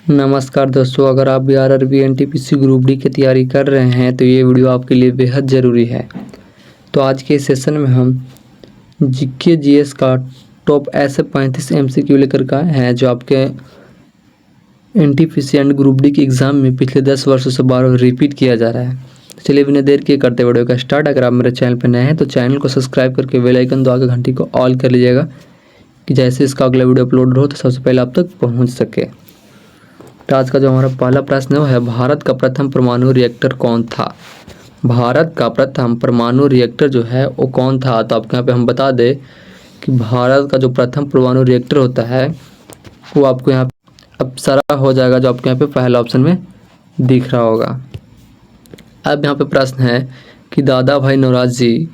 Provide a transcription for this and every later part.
नमस्कार दोस्तों, अगर आप भी आरआरबी एनटीपीसी ग्रुप डी की तैयारी कर रहे हैं तो ये वीडियो आपके लिए बेहद ज़रूरी है। तो आज के सेशन में हम जीके जीएस का टॉप ऐसे 35 एमसीक्यू लेकर के आए हैं जो आपके एनटीपीसी एंड ग्रुप डी के एग्ज़ाम में पिछले 10 वर्षों से बार बार रिपीट किया जा रहा है। चलिए बिना देर किए करते वीडियो का स्टार्ट। अगर आप मेरे चैनल पर नए हैं तो चैनल को सब्सक्राइब करके बेल आइकन दबा के घंटी को ऑल कर लीजिएगा कि जैसे इसका अगला वीडियो अपलोड हो तो सबसे पहले आप तक पहुँच सके। तो आज का जो हमारा पहला प्रश्न है वो है, भारत का प्रथम परमाणु रिएक्टर कौन था? भारत का प्रथम परमाणु रिएक्टर जो है वो कौन था? तो आपको यहाँ पे हम बता दें कि भारत का जो प्रथम परमाणु रिएक्टर होता है वो आपको यहाँ पे अप्सरा हो जाएगा, जो आपको यहाँ पे पहला ऑप्शन में दिख रहा होगा। अब यहाँ पे प्रश्न है कि दादा भाई नौरोजी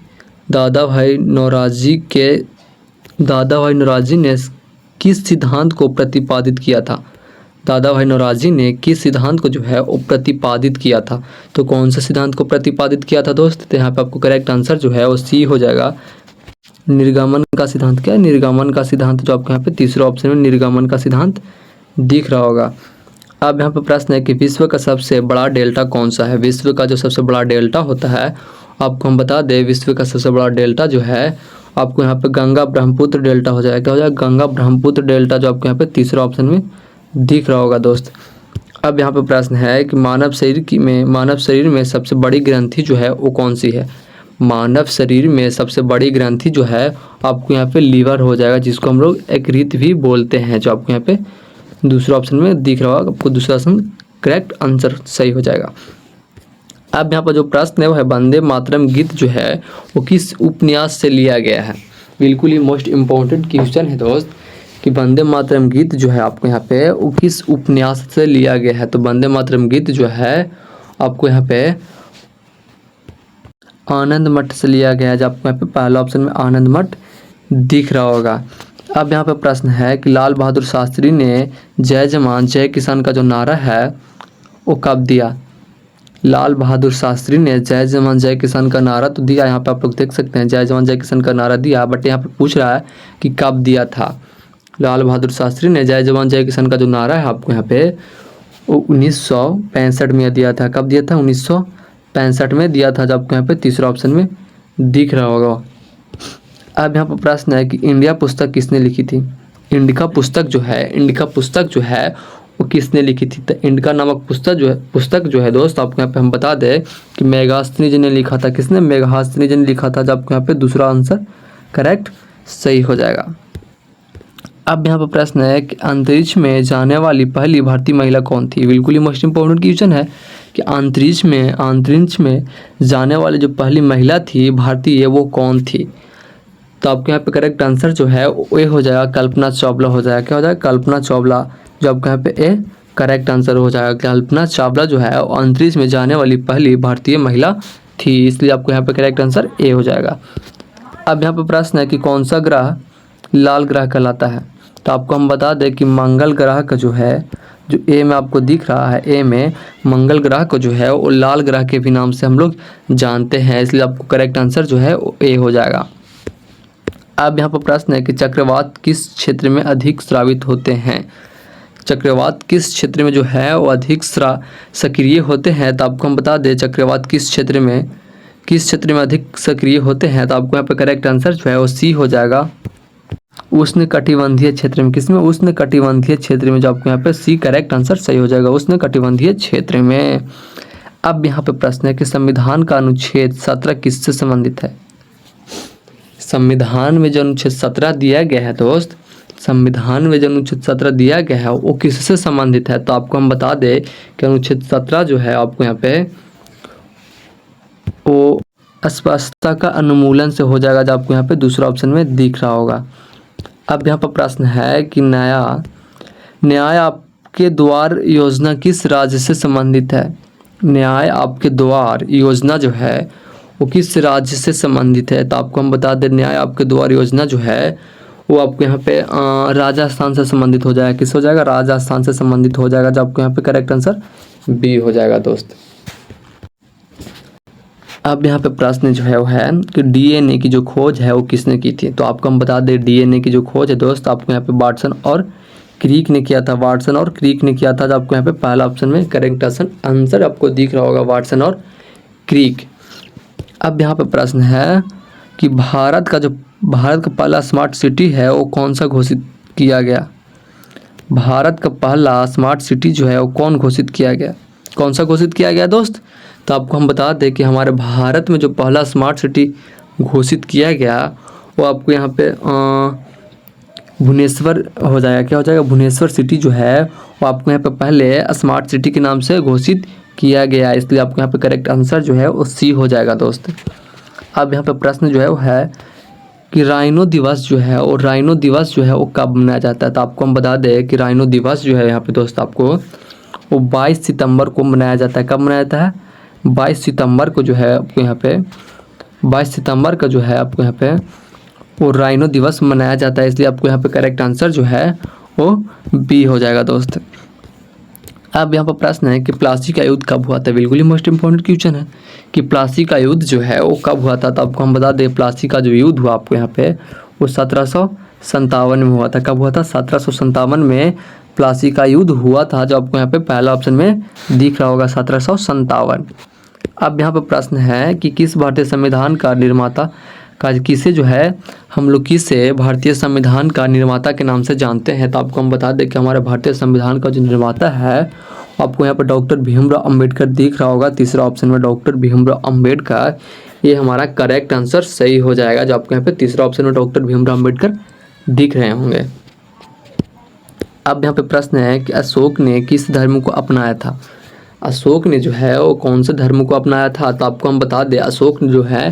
ने किस सिद्धांत को प्रतिपादित किया था? दादा भाई नौरोजी ने किस सिद्धांत को जो है वो प्रतिपादित किया था? तो कौन सा सिद्धांत को प्रतिपादित किया था दोस्त? तो यहाँ पे आपको करेक्ट आंसर जो है वो सी हो जाएगा। निर्गमन का सिद्धांत क्या है? निर्गमन का सिद्धांत, जो आपको यहाँ पे तीसरा ऑप्शन में निर्गमन का सिद्धांत दिख रहा होगा। अब यहाँ पे प्रश्न है कि विश्व का सबसे बड़ा डेल्टा कौन सा है? विश्व का जो सबसे बड़ा डेल्टा होता है आपको हम बता दें, विश्व का सबसे बड़ा डेल्टा जो है आपको यहाँ पे गंगा ब्रह्मपुत्र डेल्टा हो जाएगा। क्या हो जाएगा? गंगा ब्रह्मपुत्र डेल्टा, जो आपको यहाँ पे तीसरा ऑप्शन में दिख रहा होगा दोस्त। अब यहाँ पे प्रश्न है कि मानव शरीर में सबसे बड़ी ग्रंथि जो है वो कौन सी है? मानव शरीर में सबसे बड़ी ग्रंथि जो है आपको यहाँ पे लीवर हो जाएगा, जिसको हम लोग यकृत भी बोलते हैं, जो आपको यहाँ पे दूसरा ऑप्शन में दिख रहा होगा। आपको दूसरा ऑप्शन करेक्ट आंसर सही हो जाएगा। अब यहाँ पर जो प्रश्न है वो है, वंदे मातरम गीत जो है वो किस उपन्यास से लिया गया है? बिल्कुल ही मोस्ट इम्पोर्टेंट क्वेश्चन है दोस्त कि वंदे मातरम गीत जो है आपको यहाँ पे वो किस उपन्यास से लिया गया है? तो वंदे मातरम गीत जो है आपको यहाँ पे आनंद मठ से लिया गया है, जो आपको यहाँ पे पहला ऑप्शन में आनंद मठ दिख रहा होगा। अब यहाँ पे प्रश्न है कि लाल बहादुर शास्त्री ने जय जवान जय किसान का जो नारा है वो कब दिया? लाल बहादुर शास्त्री ने जय जवान जय किसान का नारा तो दिया, यहाँ पे आप लोग देख सकते हैं जय जवान जय किसान का नारा दिया, बट यहाँ पे पूछ रहा है कि कब दिया था। लाल बहादुर शास्त्री ने जय जवान जय किसान का जो नारा है आपको यहाँ पे वो 1965 में दिया था। कब दिया था? 1965 में दिया था, जो आपको यहाँ पे तीसरा ऑप्शन में दिख रहा होगा। अब यहाँ पर प्रश्न है कि इंडिया पुस्तक किसने लिखी थी? इंडिका पुस्तक जो है वो किसने लिखी थी? तो इंडिका नामक पुस्तक जो है दोस्त आपको यहाँ पे हम बता दें कि मेघास्थिनी जी ने लिखा था। किसने? मेघास्थिनी जी ने लिखा था, जो आपको यहाँ पे दूसरा आंसर करेक्ट सही हो जाएगा। अब यहाँ पर प्रश्न है कि अंतरिक्ष में जाने वाली पहली भारतीय महिला कौन थी? बिल्कुल ही मोस्ट इम्पोर्टेंट क्वेश्चन है कि अंतरिक्ष में जाने वाली जो पहली महिला थी भारतीय, वो कौन थी? तो आपके यहाँ पे करेक्ट आंसर जो है वो हो जाएगा कल्पना चावला हो जाएगा। क्या हो जाएगा? कल्पना चावला, जो आपके यहाँ पे ए करेक्ट आंसर हो जाएगा। कल्पना चावला जो है वो अंतरिक्ष में जाने वाली पहली भारतीय महिला थी, इसलिए आपको यहाँ पे करेक्ट आंसर ए हो जाएगा। अब यहाँ पे प्रश्न है कि कौन सा ग्रह लाल ग्रह कहलाता है? तो आपको हम बता दें कि मंगल ग्रह का जो है, जो ए में आपको दिख रहा है, ए में मंगल ग्रह को जो है वो लाल ग्रह के भी नाम से हम लोग जानते हैं, इसलिए आपको करेक्ट आंसर जो है वो ए हो जाएगा। अब यहाँ पर प्रश्न है कि चक्रवात किस क्षेत्र में अधिक स्रावित होते हैं? चक्रवात किस क्षेत्र में जो है वो अधिक सक्रिय होते हैं? तो आपको हम बता दें चक्रवात किस क्षेत्र में अधिक सक्रिय होते हैं? तो आपको यहाँ पे करेक्ट आंसर जो है वो सी हो जाएगा, उष्णकटिबंधीय क्षेत्र में। किसमें? उष्णकटिबंधीय क्षेत्र में, जो आपको यहाँ पे सी करेक्ट आंसर सही हो जाएगा, उष्णकटिबंधीय क्षेत्र में। अब यहाँ पे प्रश्न है कि संविधान का अनुच्छेद 17 किससे संबंधित है? संविधान में जो अनुच्छेद 17 दिया गया है दोस्त, संविधान में जो अनुच्छेद 17 दिया गया है वो किससे संबंधित है? तो आपको हम बता दें कि अनुच्छेद 17 जो है आपको यहाँ पे वो अस्पष्टता का उन्मूलन से हो जाएगा, जो आपको यहाँ पे दूसरा ऑप्शन में दिख रहा होगा। अब यहाँ पर प्रश्न है कि न्याय आपके द्वार योजना किस राज्य से संबंधित है? न्याय आपके द्वार योजना जो है वो किस राज्य से संबंधित है? तो आपको हम बता दें न्याय आपके द्वार योजना जो है वो आपको यहाँ पे राजस्थान से संबंधित हो जाएगा। किस हो जाएगा? राजस्थान से संबंधित हो जाएगा, जो आपको यहाँ पे करेक्ट आंसर बी हो जाएगा दोस्त। अब यहाँ पे प्रश्न जो है वो है कि डीएनए की जो खोज है वो किसने की थी? तो आपको हम बता दें डीएनए की जो खोज है दोस्त आपको यहाँ पे वाटसन और क्रीक ने किया था, वाटसन और क्रीक ने किया था। जो आपको यहाँ पे पहला ऑप्शन में करेक्ट आंसर आपको दिख रहा होगा, वाटसन और क्रीक। अब यहाँ पे प्रश्न है कि भारत का पहला स्मार्ट सिटी है वो कौन सा घोषित किया गया। भारत का पहला स्मार्ट सिटी जो है वो कौन घोषित किया गया, कौन सा घोषित किया गया दोस्त। तो आपको हम बता दें कि हमारे भारत में जो पहला स्मार्ट सिटी घोषित किया गया वो आपको यहाँ पे भुवनेश्वर हो जाएगा। क्या हो जाएगा, भुवनेश्वर सिटी जो है वो आपको यहाँ पे पहले स्मार्ट सिटी के नाम से घोषित किया गया, इसलिए आपको यहाँ पे करेक्ट आंसर जो है वो सी हो जाएगा दोस्त। अब यहाँ पे प्रश्न जो है वो है कि राइनो दिवस जो है वो कब मनाया जाता है। तो आपको हम बता दें कि राइनो दिवस जो है यहाँ पे दोस्त आपको वो 22 सितंबर को मनाया जाता है। कब मनाया जाता है, 22 सितंबर को जो है आपको यहाँ पे 22 सितंबर का जो है आपको यहाँ पे वो राइनो दिवस मनाया जाता है, इसलिए आपको यहाँ पे करेक्ट आंसर जो है वो बी हो जाएगा दोस्त। अब यहाँ पर प्रश्न है कि प्लासी का युद्ध कब हुआ था। बिल्कुल ही मोस्ट इंपॉर्टेंट क्वेश्चन है कि प्लासी का युद्ध जो है वो कब हुआ था। तो आपको हम बता दें प्लासी का जो युद्ध हुआ आपको यहाँ पे वो 1757 में हुआ था। कब हुआ था, 1757 में प्लासी का युद्ध हुआ था, जो आपको यहाँ पे पहला ऑप्शन में दिख रहा होगा 1757। अब यहाँ पर प्रश्न है कि किस भारतीय संविधान का निर्माता का किसे जो है हम लोग किसे भारतीय संविधान का निर्माता के नाम से जानते हैं। तो आपको हम बता दें कि हमारे भारतीय संविधान का जो निर्माता है आपको यहाँ पर डॉक्टर भीमराव अंबेडकर दिख रहा होगा। तीसरा ऑप्शन में डॉक्टर भीमराव अंबेडकर, ये हमारा करेक्ट आंसर सही हो जाएगा। जो आपको यहाँ पे तीसरा ऑप्शन में डॉक्टर भीमराव अंबेडकर दिख रहे होंगे। अब यहाँ पे प्रश्न है कि अशोक ने किस धर्म को अपनाया था। अशोक ने जो है वो कौन से धर्म को अपनाया था। तो आपको हम बता दें अशोक ने जो है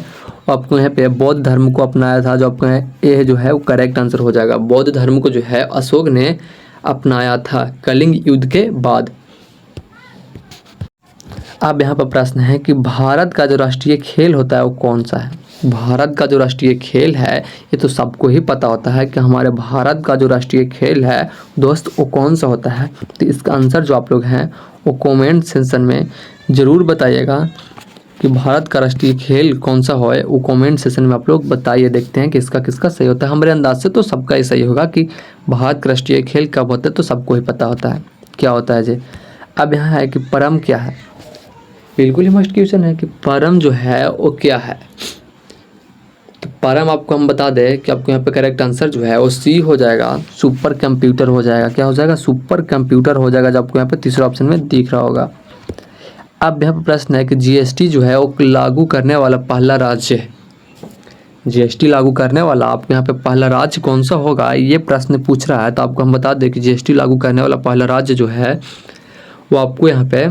वो आपको यहाँ पे बौद्ध धर्म को अपनाया था। जो आपको ये जो है वो करेक्ट आंसर हो जाएगा। बौद्ध धर्म को जो है अशोक ने अपनाया था कलिंग युद्ध के बाद। अब यहाँ पर प्रश्न है कि भारत का जो राष्ट्रीय खेल होता है वो कौन सा है। भारत का जो राष्ट्रीय खेल है ये तो सबको ही पता होता है कि हमारे भारत का जो राष्ट्रीय खेल है दोस्त वो कौन सा होता है। तो इसका आंसर जो आप लोग हैं वो कमेंट सेक्शन में ज़रूर बताइएगा कि भारत का राष्ट्रीय खेल कौन सा हो। वो कमेंट सेक्शन में आप लोग बताइए, देखते हैं कि इसका किसका सही होता है। हमारे अंदाज से तो सबका ही सही होगा कि भारत का राष्ट्रीय खेल कब होता है, तो सबको ही पता होता है क्या होता है जी। अब यहाँ है कि परम क्या है। बिल्कुल ही मस्ट क्वेश्चन है कि परम जो है वो क्या है। तो परम आपको हम बता दें कि आपको यहाँ पे करेक्ट आंसर जो है वो सी हो जाएगा, सुपर कंप्यूटर हो जाएगा। क्या हो जाएगा, सुपर कंप्यूटर हो जाएगा, जो आपको यहाँ पे तीसरा ऑप्शन में दिख रहा होगा। अब यहाँ पे प्रश्न है कि जीएसटी जो है वो लागू करने वाला पहला राज्य है। जीएसटी लागू करने वाला आपको यहाँ पे पहला राज्य कौन सा होगा, ये प्रश्न पूछ रहा है। तो आपको हम बता दें कि जीएसटी लागू करने वाला पहला राज्य जो है वो आपको यहाँ पे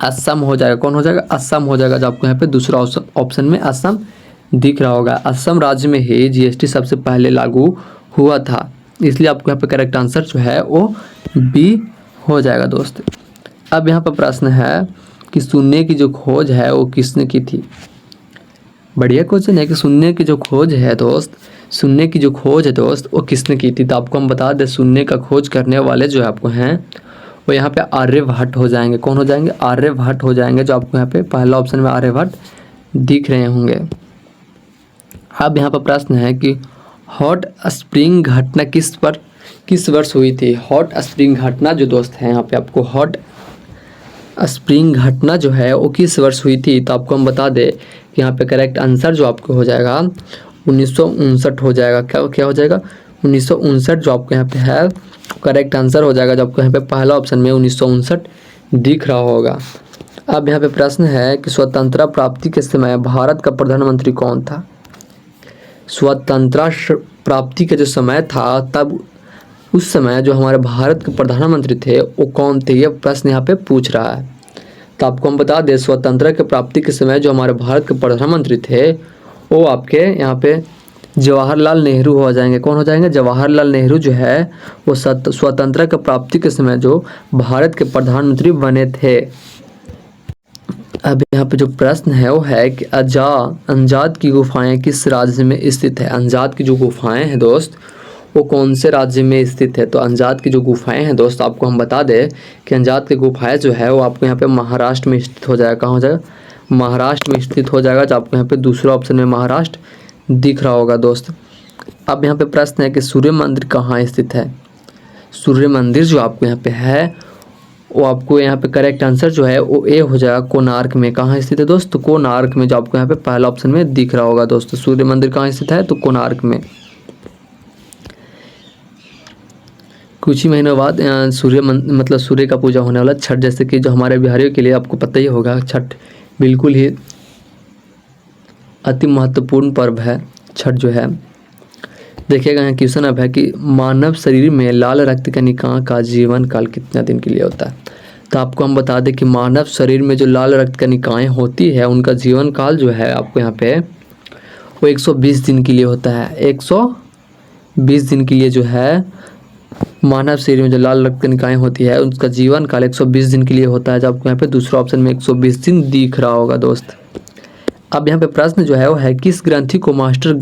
असम हो जाएगा। कौन हो जाएगा, असम हो जाएगा। जो आपको यहाँ पे दूसरा ऑप्शन में असम दिख रहा होगा। असम राज्य में ही जीएसटी सबसे पहले लागू हुआ था, इसलिए आपको यहाँ पे करेक्ट आंसर जो है वो बी हो जाएगा दोस्त। अब यहाँ पर प्रश्न है कि शून्य की जो खोज है वो किसने की थी। बढ़िया क्वेश्चन है कि शून्य की जो खोज है दोस्त, शून्य की जो खोज है दोस्त वो किसने की थी। तो आपको हम बता दें शून्य का खोज करने वाले जो आपको हैं वो यहाँ पे आर्यभट्ट हो जाएंगे। कौन हो जाएंगे, आर्यभट्ट हो जाएंगे। जो आपको यहाँ पे पहला ऑप्शन में आर्यभट्ट दिख रहे होंगे। अब यहाँ पर प्रश्न है कि हॉट स्प्रिंग घटना किस वर्ष हुई थी। हॉट स्प्रिंग घटना जो दोस्त है यहाँ पे आपको हॉट स्प्रिंग घटना जो है वो किस वर्ष हुई थी। तो आपको हम बता दें कि यहाँ पे करेक्ट आंसर जो आपको हो जाएगा 1959 हो जाएगा। क्या हो जाएगा, 1959 जो आपको यहाँ पे है करेक्ट आंसर हो जाएगा। जो आपको यहाँ पे पहला ऑप्शन में 1959 दिख रहा होगा। अब यहाँ पे प्रश्न है कि स्वतंत्रता प्राप्ति के समय भारत का प्रधानमंत्री कौन था। स्वतंत्रता प्राप्ति का जो समय था तब उस समय जो हमारे भारत के प्रधानमंत्री थे वो कौन थे, ये प्रश्न यहाँ पे पूछ रहा है। तो आपको हम बता दें स्वतंत्रता के प्राप्ति के समय जो हमारे भारत के प्रधानमंत्री थे वो आपके यहाँ पे जवाहरलाल नेहरू हो जाएंगे। कौन हो जाएंगे, जवाहरलाल नेहरू जो है वो स्वतंत्रता के प्राप्ति के समय जो भारत के प्रधानमंत्री बने थे। अब यहाँ पे जो प्रश्न है वो है कि अंजाद की गुफाएं किस राज्य में स्थित है। अंजाद की जो गुफाएं हैं दोस्त वो कौन से राज्य में स्थित है। तो अंजाद की जो गुफाएं हैं दोस्त आपको हम बता दें कि अंजाद की गुफाएं जो है वो आपको यहाँ पे महाराष्ट्र में स्थित हो जाएगा। कहाँ हो जाएगा, महाराष्ट्र में स्थित हो जाएगा। जो आपको यहाँ पे दूसरा ऑप्शन में महाराष्ट्र दिख रहा होगा दोस्त। अब यहाँ पे प्रश्न है कि सूर्य मंदिर कहाँ स्थित है। सूर्य मंदिर जो आपको यहाँ पे है वो आपको यहाँ पे करेक्ट आंसर जो है वो ए हो जाएगा। कोणार्क में कहाँ स्थित है दोस्त? तो कोणार्क में, जो आपको यहाँ पे पहला ऑप्शन में दिख रहा होगा दोस्तों। सूर्य मंदिर कहाँ स्थित है? तो कोणार्क में। कुछ ही महीनों बाद मतलब सूर्य का पूजा होने वाला छठ, जैसे कि जो हमारे बिहारियों के लिए आपको पता ही होगा, छठ बिल्कुल ही अति महत्वपूर्ण पर्व है छठ जो है। देखिएगा यहाँ क्वेश्चन अब है कि मानव शरीर में लाल रक्त कणिका का जीवन काल कितना दिन के लिए होता है? तो आपको हम बता दें कि मानव शरीर में जो लाल रक्त कणिकाएँ होती है उनका जीवन काल जो है आपको यहाँ पे वो 120 दिन के लिए होता है। 120 दिन के लिए जो है मानव शरीर में जो लाल रक्त कणिकाएँ होती है उसका जीवन काल 120 दिन के लिए होता है, जो आपको यहाँ पे दूसरा ऑप्शन में 120 दिन दिख रहा होगा दोस्त। अब यहाँ पे प्रश्न जो है वो है किस ग्रंथि को मास्टर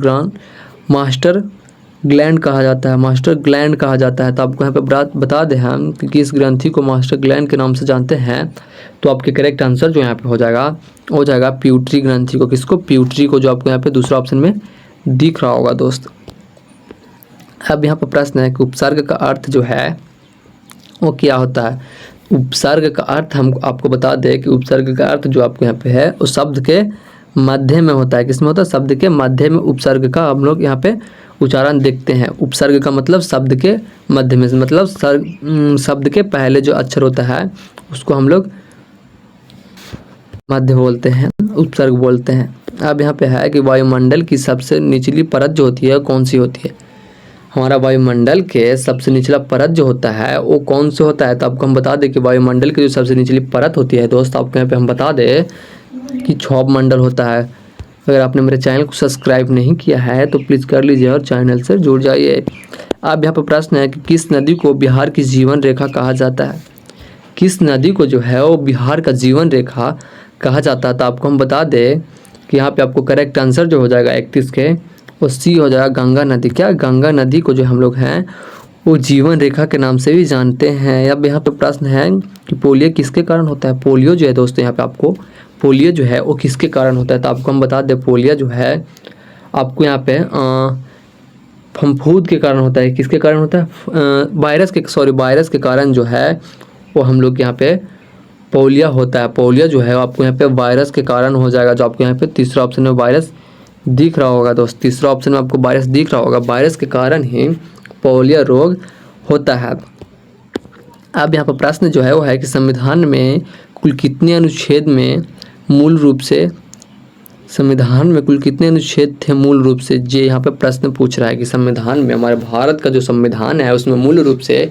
ग्लैंड कहा जाता है? मास्टर ग्लैंड कहा जाता है। तो आपको यहाँ पे बता दें हम कि किस ग्रंथि को मास्टर ग्लैंड के नाम से जानते हैं, तो आपके करेक्ट आंसर जो यहाँ पे हो जाएगा प्यूटरी ग्रंथि को। किसको? प्यूटरी को, जो आपको यहाँ पे दूसरा ऑप्शन में दिख रहा होगा दोस्त। अब यहाँ पर प्रश्न है कि उपसर्ग का अर्थ जो है वो क्या होता है? उपसर्ग का अर्थ हम आपको बता दें कि उपसर्ग का अर्थ जो आपको यहाँ पे है उस शब्द के मध्य में होता है। किसमें होता है? शब्द के मध्य में उपसर्ग का हम लोग यहाँ पे उच्चारण देखते हैं। उपसर्ग का मतलब शब्द के मध्य में, मतलब शब्द के पहले जो अक्षर होता है उसको हम लोग मध्य बोलते हैं, उपसर्ग बोलते हैं। अब यहाँ पे है कि वायुमंडल की सबसे निचली परत जो होती है कौन सी होती है? हमारा वायुमंडल के सबसे निचला परत जो होता है वो कौन से होता है? तो आपको हम बता दें कि वायुमंडल की जो सबसे निचली परत होती है दोस्त, आपको यहाँ पे हम बता दें कि क्षोभ मंडल होता है। अगर आपने मेरे चैनल को सब्सक्राइब नहीं किया है तो प्लीज़ कर लीजिए और चैनल से जुड़ जाइए। अब यहाँ पर प्रश्न है कि किस नदी को बिहार की जीवन रेखा कहा जाता है? किस नदी को जो है वो बिहार का जीवन रेखा कहा जाता है? तो आपको हम बता दें कि यहाँ पे आपको करेक्ट आंसर जो हो जाएगा 31 के वो सी हो जाएगा, गंगा नदी। क्या? गंगा नदी को जो हम लोग हैं वो जीवन रेखा के नाम से भी जानते हैं। अब यहाँ पे प्रश्न है कि पोलियो किसके कारण होता है? पोलियो जो है दोस्तों यहाँ पे आपको पोलियो जो है वो किसके कारण होता है? तो आपको हम बता दें पोलियो जो है आपको यहाँ पे फफूंद के कारण होता है। किसके कारण होता है? वायरस के कारण जो है वो हम लोग यहाँ पे पोलियो होता है। पोलियो जो है आपको यहाँ पे वायरस के कारण हो जाएगा, जो आपको यहाँ पे तीसरा ऑप्शन में वायरस दिख रहा होगा दोस्त। तीसरा ऑप्शन में आपको वायरस दिख रहा होगा, वायरस के कारण ही पोलियो रोग होता है। अब यहाँ पर प्रश्न जो है वो है कि संविधान में कुल कितने अनुच्छेद में मूल रूप से संविधान में कुल कितने अनुच्छेद थे मूल रूप से? ये यहाँ पे प्रश्न पूछ रहा है कि संविधान में, हमारे भारत का जो संविधान है उसमें मूल रूप से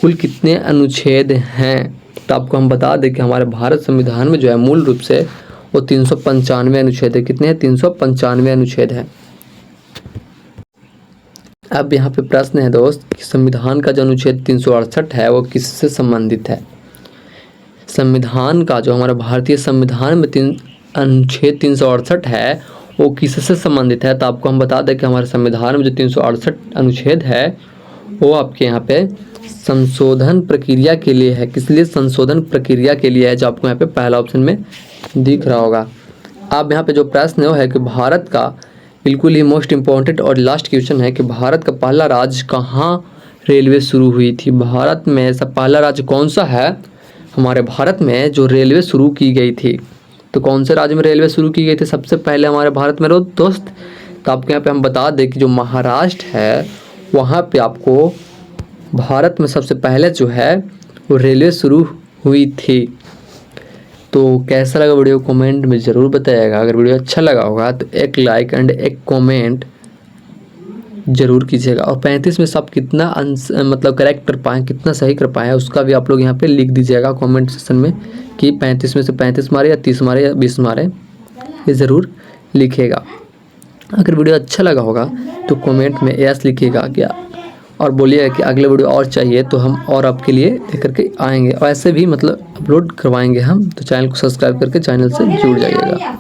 कुल कितने अनुच्छेद हैं? तो आपको हम बता दें कि हमारे भारत संविधान में जो है मूल रूप से वो 395 अनुच्छेद है। कितने हैं? 395 अनुच्छेद है। अब यहाँ पे प्रश्न है दोस्त कि संविधान का जो अनुच्छेद 368 है वो किससे संबंधित है? संविधान का जो हमारा भारतीय संविधान में अनुच्छेद 368 है वो किससे संबंधित है? तो आपको हम बता दें कि हमारे संविधान में जो 368 अनुच्छेद है वो आपके यहाँ पे संशोधन प्रक्रिया के लिए है। किस लिए? संशोधन प्रक्रिया के लिए है, जो आपको यहाँ पे पहला ऑप्शन में दिख रहा होगा। अब यहाँ पे जो प्रश्न है वो है कि भारत का बिल्कुल ही मोस्ट इम्पोर्टेंट और लास्ट क्वेश्चन है कि भारत का पहला राज्य कहाँ रेलवे शुरू हुई थी? भारत में ऐसा पहला राज्य कौन सा है हमारे भारत में जो रेलवे शुरू की गई थी? तो कौन से राज्य में रेलवे शुरू की गई थी सबसे पहले हमारे भारत में दोस्त? तो आपको यहाँ पे हम बता दें कि जो महाराष्ट्र है वहाँ पे आपको भारत में सबसे पहले जो है वो रेलवे शुरू हुई थी। तो कैसा लगा वीडियो कमेंट में ज़रूर बताइएगा। अगर वीडियो अच्छा लगा होगा तो एक लाइक एंड एक कमेंट ज़रूर कीजिएगा। और 35 में से आप कितना मतलब करेक्ट कर पाएँ, कितना सही कर पाएँ उसका भी आप लोग यहाँ पे लिख दीजिएगा कमेंट सेक्शन में कि 35 में से 35 मारे या 30 मारे या 20 मारे, ये ज़रूर लिखिएगा। अगर वीडियो अच्छा लगा होगा तो कमेंट में यस लिखिएगा क्या और बोलिएगा कि अगले वीडियो और चाहिए तो हम और आपके लिए लेकर के आएंगे। और ऐसे भी मतलब अपलोड करवाएंगे हम, तो चैनल को सब्सक्राइब करके चैनल से जुड़ जाइएगा।